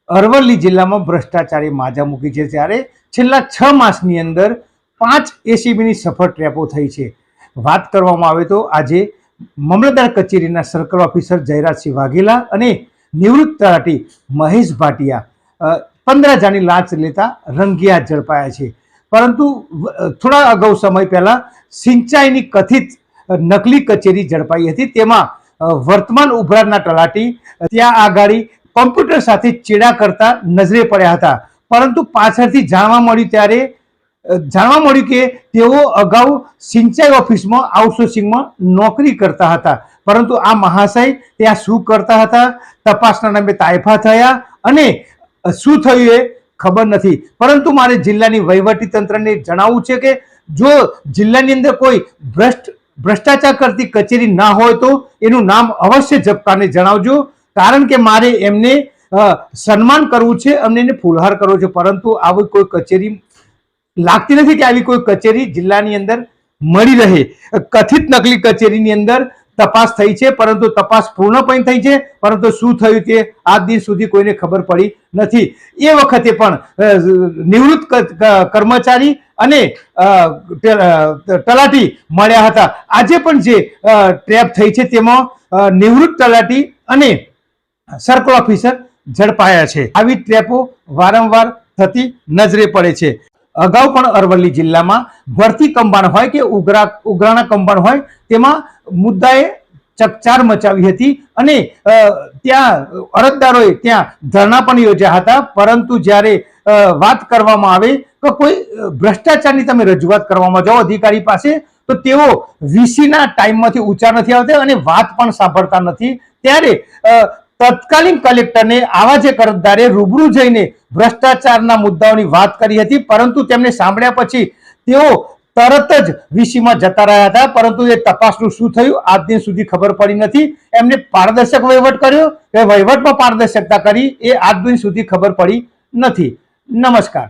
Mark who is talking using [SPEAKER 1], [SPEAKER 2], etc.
[SPEAKER 1] અરવલ્લી જિલ્લામાં ભ્રષ્ટાચારે માજા મૂકી છે, ત્યારે છેલ્લા 6 માસની અંદર 5 એસીબીની સફળ ટ્રેપો થઈ છે। વાત કરવામાં આવે તો આજે મામલતદાર કચેરીના સર્કલ ઓફિસર જયરાજસિંહ વાઘેલા અને નિવૃત્ત તલાટી મહેશ ભાટિયા 15,000ની લાંચ લેતા રંગિયાત ઝડપાયા છે। પરંતુ થોડા અગાઉ સમય પહેલા સિંચાઈની કથિત નકલી કચેરી ઝડપાઈ હતી। તેમાં વર્તમાન ઉભરાના તલાટી ત્યાં આગાડી કોમ્પ્યુટર સાથે ચેડા કરતા નજરે પડ્યા હતા, પરંતુ પાછળથી જાણવા મળ્યું કે તેઓ અગાઉ સિંચાઈ ઓફિસમાં આઉટસોર્સિંગમાં નોકરી કરતા હતા। પરંતુ આ મહાશય ત્યાં શું કરતા હતા, તપાસના નામે તાયફા થયા અને શું થયું એ ખબર નથી। પરંતુ મારે જિલ્લાની વહીવટી તંત્રને જણાવવું છે કે જો જિલ્લાની અંદર કોઈ ભ્રષ્ટાચાર કરતી કચેરી ના હોય તો એનું નામ અવશ્ય ઝબકારને જણાવજો, કારણ કે મારે એમને સન્માન કરવું છે, અમને એને ફૂલહાર કરવો છે। પરંતુ આવી કોઈ કચેરી લાગતી નથી કે આવી કોઈ કચેરી જિલ્લાની અંદર મળી રહે। કથિત નકલી કચેરીની અંદર તપાસ થઈ છે, પરંતુ તપાસ પૂર્ણપણે થઈ છે, પરંતુ શું થયું તે આજ દિન સુધી કોઈને ખબર પડી નથી। એ વખતે પણ નિવૃત્ત કર્મચારી અને તલાટી મળ્યા હતા। આજે પણ જે ટ્રેપ થઈ છે તેમાં નિવૃત્ત તલાટી અને સર્કલ ઓફિસર ઝડપાયા છે। આવી ટ્રેપો વારંવાર થતી નજરે પડે છે। અગાઉ પણ અરવલ્લી જિલ્લામાં ભરતી કંબાણ હોય કે ઉઘરાણા કંબાણ હોય તેમાં મુદ્દાએ ચકચાર મચાવી હતી અને ત્યાં અરજદારોએ ત્યાં ધરણા પણ યોજ્યા હતા। પરંતુ જ્યારે વાત કરવામાં આવે તો કોઈ ભ્રષ્ટાચારની તમે રજૂઆત કરવામાં જાઓ અધિકારી પાસે તો તેઓ વીસીના ટાઈમમાંથી ઊંચા નથી આવતા અને વાત પણ સાંભળતા નથી। ત્યારે તત્કાલીન કલેક્ટરને આવા જે અરજદારે રૂબરૂ જઈને ભ્રષ્ટાચારના મુદ્દાઓની વાત કરી હતી, પરંતુ તેમને સાંભળ્યા પછી તેઓ તરત જ વીસીમાં જતા રહ્યા હતા। પરંતુ એ તપાસનું શું થયું આજ દિન સુધી ખબર પડી નથી। એમને પારદર્શક વહીવટ કર્યો કે વહીવટમાં પારદર્શકતા કરી એ આજ દિન સુધી ખબર પડી નથી। નમસ્કાર।